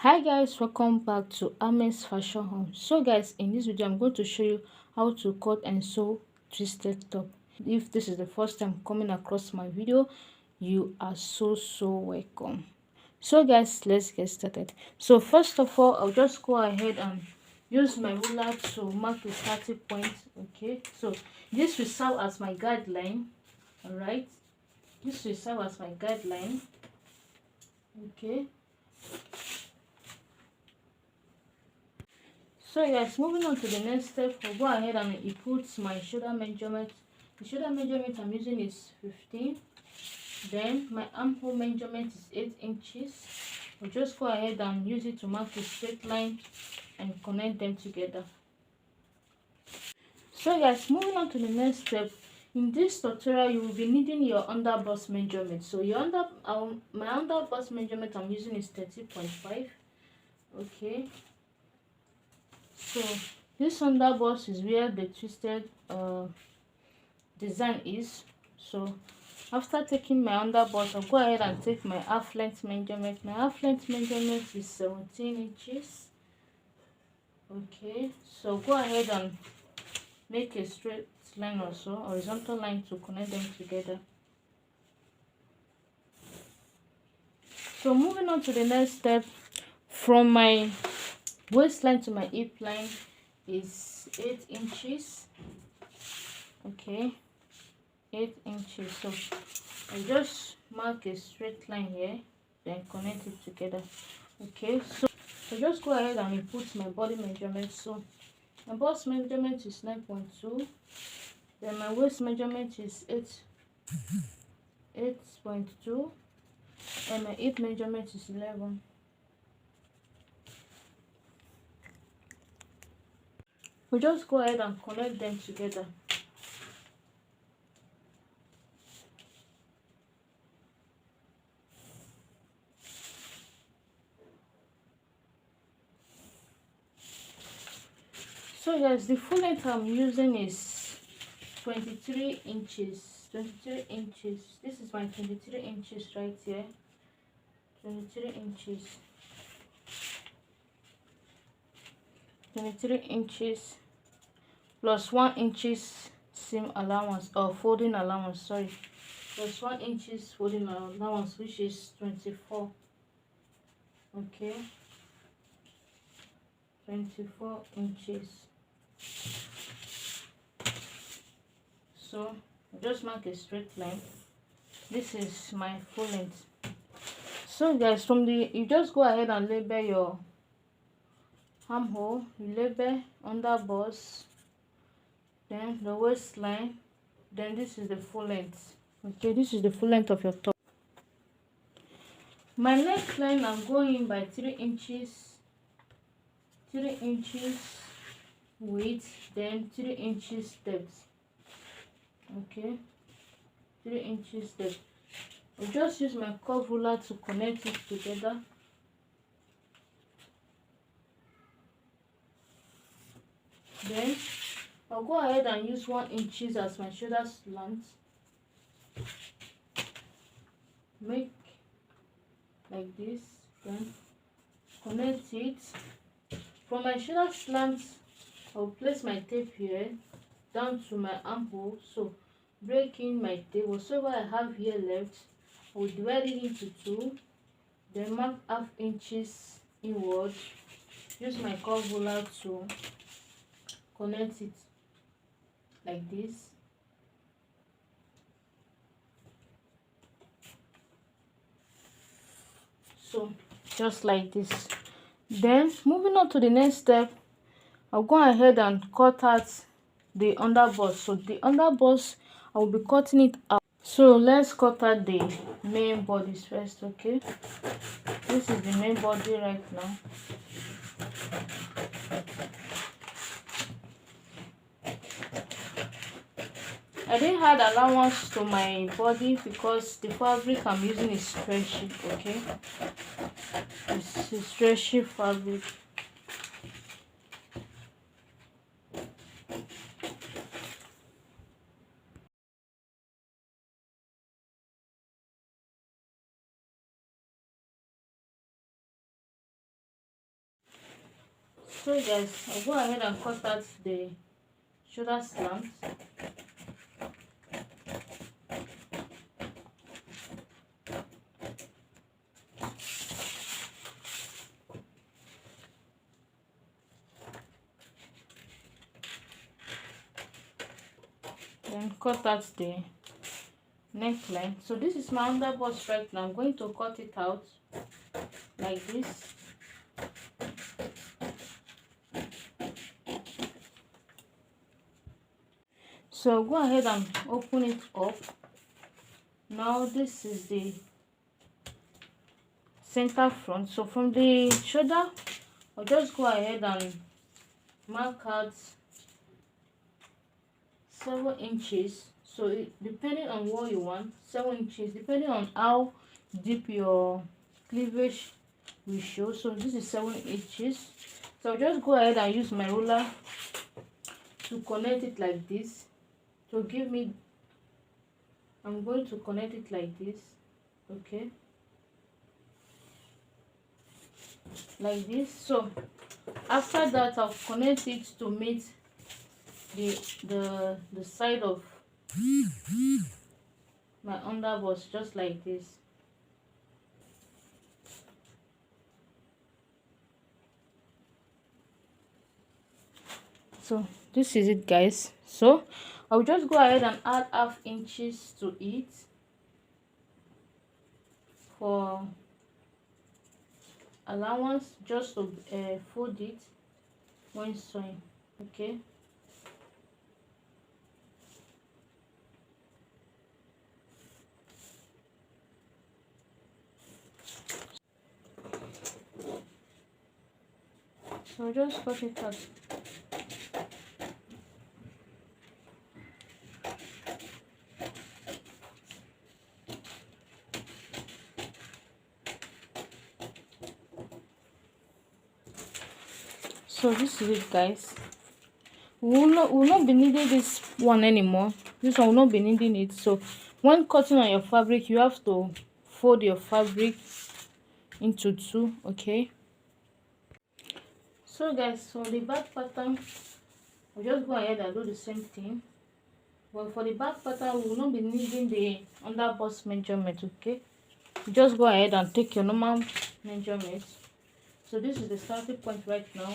Hi guys, welcome back to Ame's Fashion Home. So guys, in this video I'm going to show you how to cut and sew twisted top. If this is the first time coming across my video, you are so welcome. So guys, let's get started. So first of all, I'll just go ahead and use my ruler to mark the starting point. Okay, so this will serve as my guideline. All right, this will serve as my guideline. Okay, so yes, moving on to the next step, I'll go ahead and input my shoulder measurement. The shoulder measurement I'm using is 15. Then my armhole measurement is 8 inches. I'll just go ahead and use it to mark a straight line and connect them together. So guys, moving on to the next step. In this tutorial, you will be needing your underbust measurement. So my underbust measurement I'm using is 30.5. Okay. So this underbust is where the twisted design is. So after taking my underbust, I'll go ahead and take my half length measurement. My half length measurement is 17 inches. Okay, so go ahead and make a straight line or so, horizontal line to connect them together. So moving on to the next step, from my waistline to my hip line is 8 inches. Okay, 8 inches. So I just mark a straight line here, then connect it together. Okay, so just go ahead and input my body measurement. So my bust measurement is 9.2, then my waist measurement is 8.2, and my hip measurement is 11. We just go ahead and connect them together. So yes, the full length I'm using is 23 inches. 23 inches. This is my 23 inches right here. 23 inches. 23 inches plus 1 inches seam allowance or folding allowance, sorry, plus 1 inches folding allowance, which is 24. Okay, 24 inches. So just mark a straight line. This is my full length. So guys, you just go ahead and label your armhole, you label underbust, then the waistline, then this is the full length. Okay, this is the full length of your top. My neckline, I'm going by 3 inches, 3 inches width, then 3 inches depth. Okay, 3 inches depth. I'll just use my curve ruler to connect it together. Then I'll go ahead and use 1 inches as my shoulder slant. Make like this, then connect it. From my shoulder slant, I'll place my tape here down to my armhole. So breaking my tape, whatever I have here left, I will divide it into 2, then mark half inches inward. Use my curve ruler to connect it like this. So just like this. Then moving on to the next step, I'll go ahead and cut out the underbust. So the underbust, I will be cutting it out. So let's cut out the main bodies first. Okay, this is the main body right now. I didn't add allowance to my body because the fabric I'm using is stretchy. Okay, it's a stretchy fabric. So guys, I'll go ahead and cut out the shoulder slant. Then cut out the neckline. So this is my underbust right now. I'm going to cut it out like this. So go ahead and open it up. Now this is the center front. So from the shoulder, I'll just go ahead and mark out 7 inches. So depending on what you want, 7 inches, depending on how deep your cleavage will show. So this is 7 inches. So I'll just go ahead and use my ruler to connect it like this to give me, I'm going to connect it like this, okay, like this. So after that, I'll connect it to meet the side of my underbust, just like this. So this is it, guys. So I'll just go ahead and add ½ inches to it for allowance, just to fold it when sewing, okay. So just cut it out. So this is it, guys. We will not be needing this one anymore. This one will not be needing it. So when cutting on your fabric, you have to fold your fabric into 2, okay. So guys, for the back pattern, we'll just go ahead and do the same thing. But for the back pattern, we will not be needing the underbust measurement, okay. Just go ahead and take your normal measurement. So this is the starting point right now.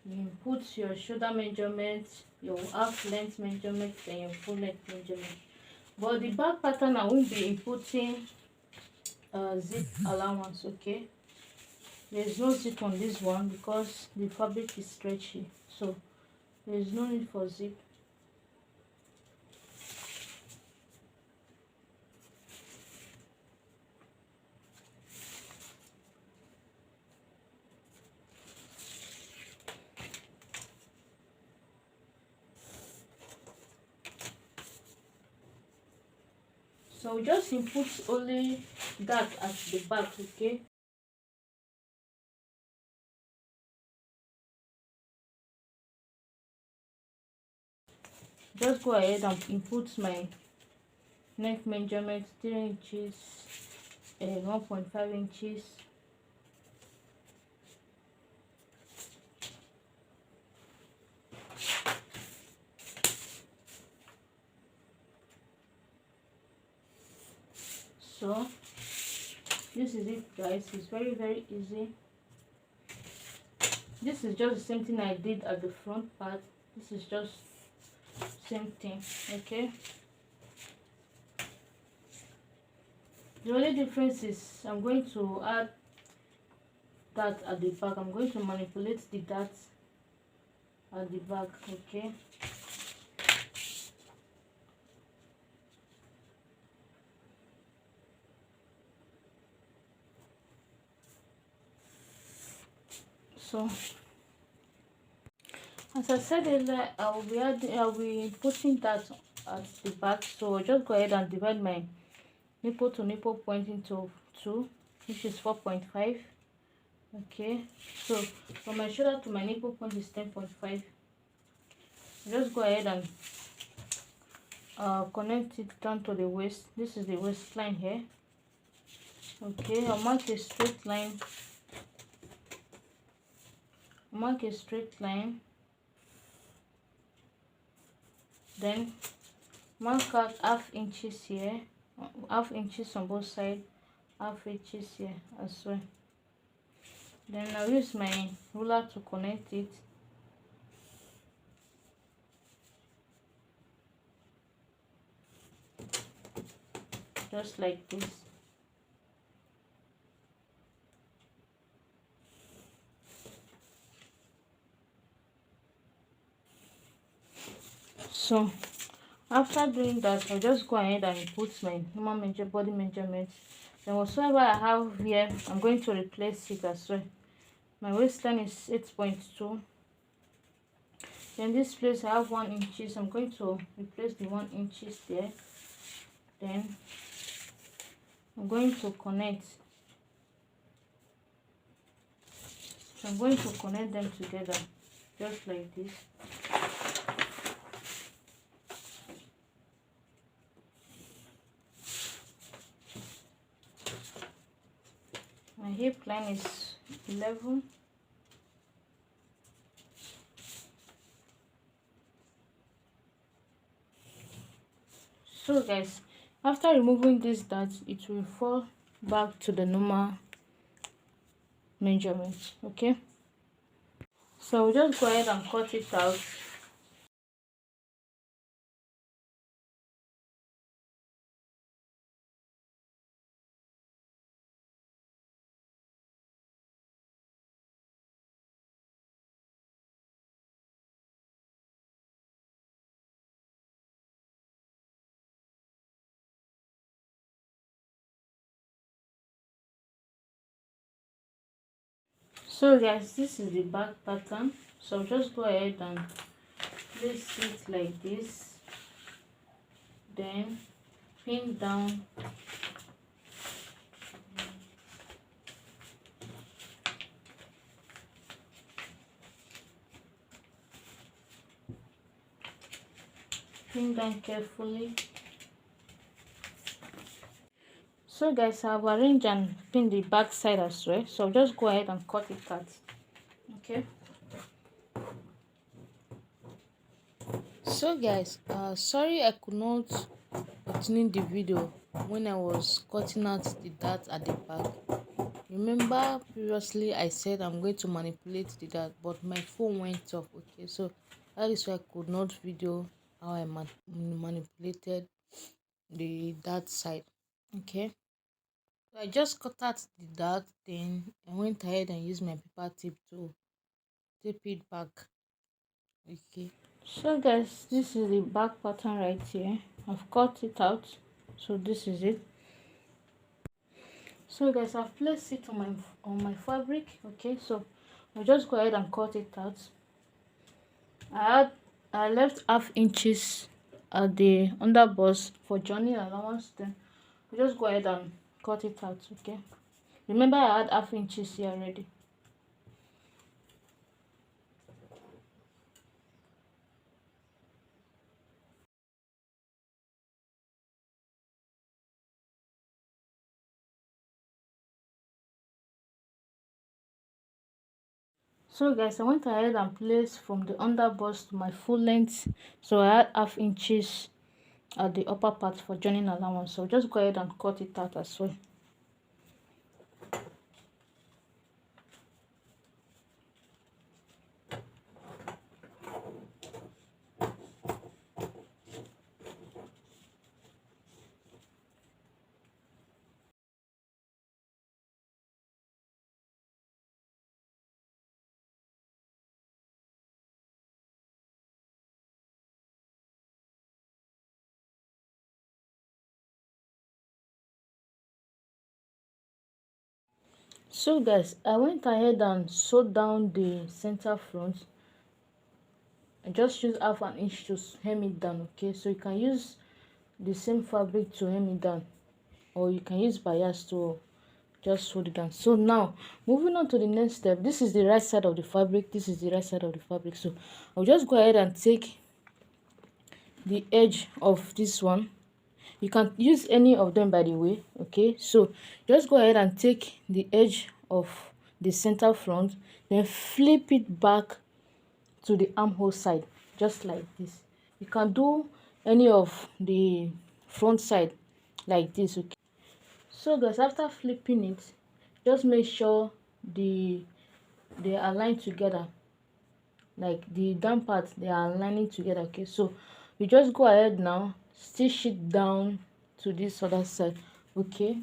You put your shoulder measurement, your half length measurement, and your full length measurement. But the back pattern, I won't be inputting zip allowance, okay. There's no zip on this one because the fabric is stretchy, so there's no need for zip. So we just input only that at the back, okay. Just go ahead and input my neck measurement, 3 inches and 1.5 inches. So this is it, guys. It's very easy. This is just the same thing I did at the front part. This is just same thing, okay. The only difference is I'm going to add that at the back. I'm going to manipulate the dart at the back, okay. So as I said earlier, I'll be putting that at the back. So I'll just go ahead and divide my nipple to nipple point into 2, which is 4.5, okay. So from my shoulder to my nipple point is 10.5. Just go ahead and connect it down to the waist. This is the waistline here, okay. I'll mark a straight line. mark a straight line, then mark out half inches here, half inches on both sides, half inches here as well. Then I'll use my ruler to connect it. Just like this. So after doing that, I'll just go ahead and put my normal body measurements. Then whatsoever I have here, I'm going to replace it as well. My waistline is 8.2. Then this place I have 1 inches. I'm going to replace the 1 inches there. Then I'm going to connect. So I'm going to connect them together, just like this. My hip line is 11. So guys, after removing this dart, it will fall back to the normal measurements. Okay, so we'll just go ahead and cut it out. So guys, this is the back pattern. So just go ahead and place it like this, then pin down, pin down carefully. So guys, I've arranged and pinned the back side as well, so just go ahead and cut it out. Okay, so guys, sorry I could not continue the video when I was cutting out the dart at the back. Remember previously I said I'm going to manipulate the dart, but my phone went off. Okay, so that is why I could not video how I manipulated the dart side. Okay, so I just cut out the dart, then I went ahead and used my paper tip to tape it back. Okay, so guys, this is the back pattern right here. I've cut it out, so this is it. So guys, I've placed it on my fabric. Okay, so I'll just go ahead and cut it out. I left half inches at the underbust for joining allowance. Then I'll just go ahead and cut it out. Okay, remember I had half inches here already. So guys, I went ahead and placed from the underbust to my full length, so I had half inches at the upper part for joining allowance. So just go ahead and cut it out as well. So guys, I went ahead and sewed down the center front. I just use half an inch to hem it down. Okay, so you can use the same fabric to hem it down, or you can use bias to just fold it down. So now moving on to the next step, this is the right side of the fabric, this is the right side of the fabric. So I'll just go ahead and take the edge of this one. You can use any of them, by the way. Okay, so just go ahead and take the edge of the center front, then flip it back to the armhole side, just like this. You can do any of the front side like this, okay? So guys, after flipping it, just make sure they align together, like the down part, they are aligning together, okay? So you just go ahead now, stitch it down to this other side, okay?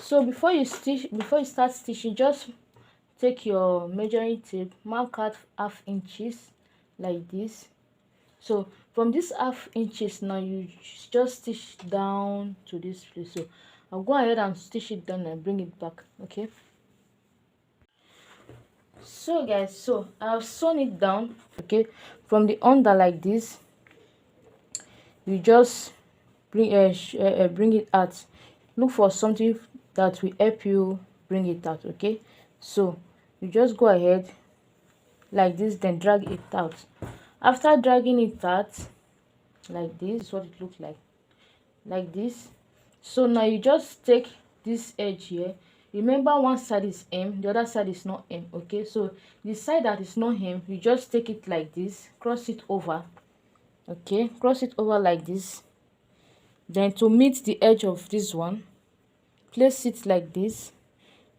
So before you start stitching, just take your measuring tape, mark out half-inches like this. So from this half-inches now, you just stitch down to this place. So I'll go ahead and stitch it down and bring it back, okay? So guys, so I've sewn it down, okay? From the under like this, you just bring it out. Look for something that will help you bring it out, okay? So you just go ahead like this, then drag it out. After dragging it out like this, is what it looks like this. So now you just take this edge here. Remember, one side is hem, the other side is not hem, okay? So the side that is not hem, you just take it like this, cross it over, okay? Cross it over like this. Then to meet the edge of this one, place it like this,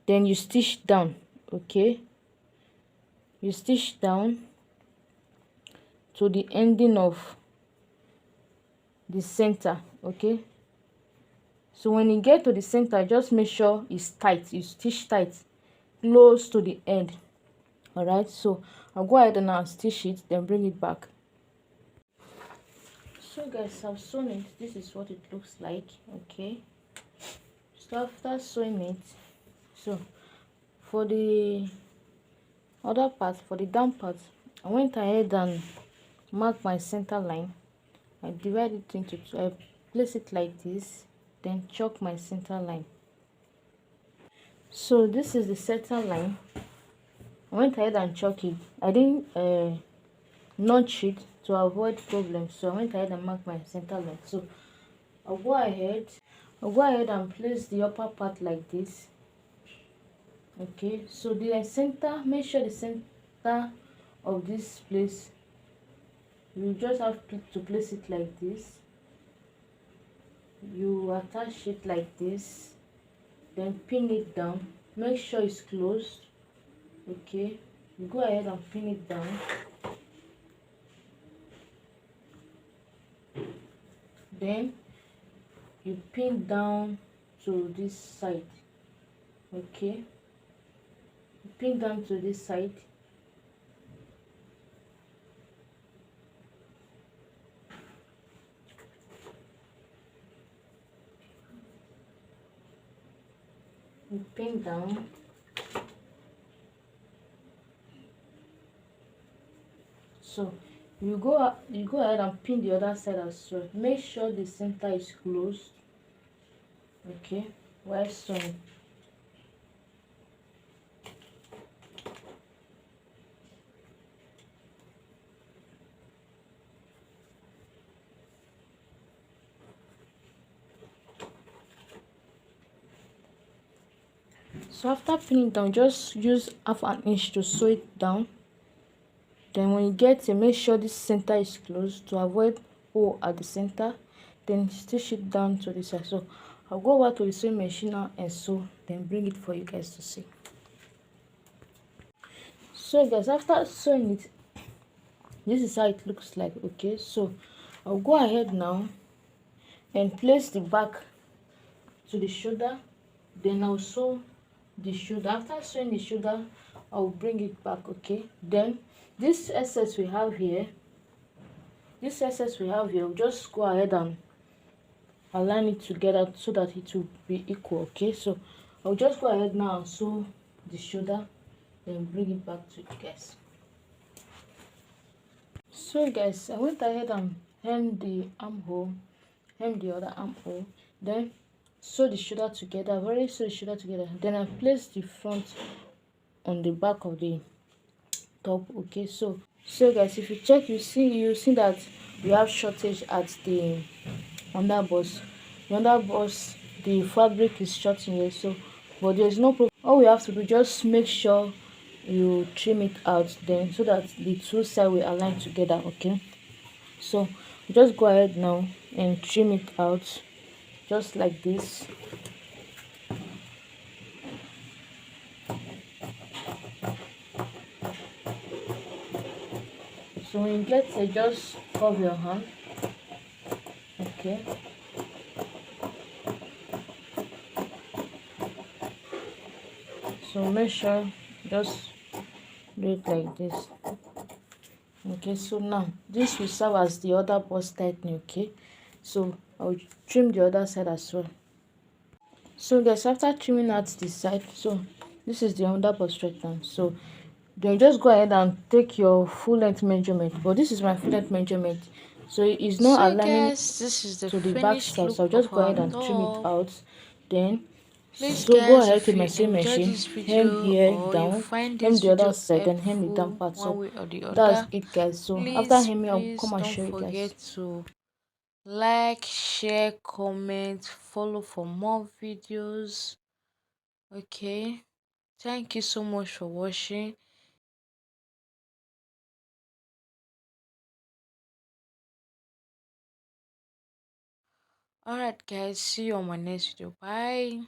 then you stitch down, okay? You stitch down to the ending of the center, okay? So when you get to the center, just make sure it's tight, you stitch tight close to the end. All right, so I'll go ahead and I'll stitch it, then bring it back. So guys, I've sewn it. This is what it looks like, okay? So after sewing it, so for the other part, for the down part, I went ahead and marked my center line. I divide it into two. I place it like this, then chalk my center line. So this is the center line. I went ahead and chalk it. I didn't notch it to avoid problems, so I went ahead and marked my center line. So I'll go ahead and place the upper part like this, okay? So the center, make sure the center of this place, you just have to place it like this. You attach it like this, then pin it down. Make sure it's closed, okay? You go ahead and pin it down. Then you pin down to this side, okay? You pin down to this side. You pin down. So you go ahead and pin the other side as well. Make sure the center is closed, okay, while sewing. So after pinning down, just use half an inch to sew it down. Then when you get it, make sure this center is closed to avoid hole at the center. Then stitch it down to the side. So I'll go over to the sewing machine now and sew, then bring it for you guys to see. So guys, after sewing it, this is how it looks like, okay? So I'll go ahead now and place the back to the shoulder, then I'll sew the shoulder. After sewing the shoulder, I'll bring it back, okay? Then this excess we have here, we'll just go ahead and align it together so that it will be equal, okay? So I'll just go ahead now and sew the shoulder, then bring it back to you guys. So guys, I went ahead and hem the armhole, hem the other armhole, then sew the shoulder together. I've already sewed the shoulder together. Then I placed the front on the back of the top, okay? So guys, if you check, you see that we have shortage at the underbust. The underbust, the fabric is short in here, so but there's no problem. All we have to do, just make sure you trim it out then, so that the two sides will align together. Okay, so just go ahead now and trim it out just like this. So when you get it, just cover your hand. Okay, so make sure just do it like this. Okay, so now this will serve as the other bust tightening. Okay, so I'll trim the other side as well. So guys, after trimming out the side, so this is the under bust tightener. So then just go ahead and take your full length measurement, but this is my full length measurement, so it's not So aligning guys, this is the to the back finished side, so look I'll just of go our ahead and trim it top. out. Then Please so go guys, ahead to if my you sewing enjoyed machine, this hem video here or you down, find hem this the other video side, then hem the down helpful part. one So way or the that's other, it guys. So after please hemming, I'll please come and don't show you guys. forget to like, share, comment, follow for more videos. Okay, thank you so much for watching. Alright guys, see you on my next video. Bye.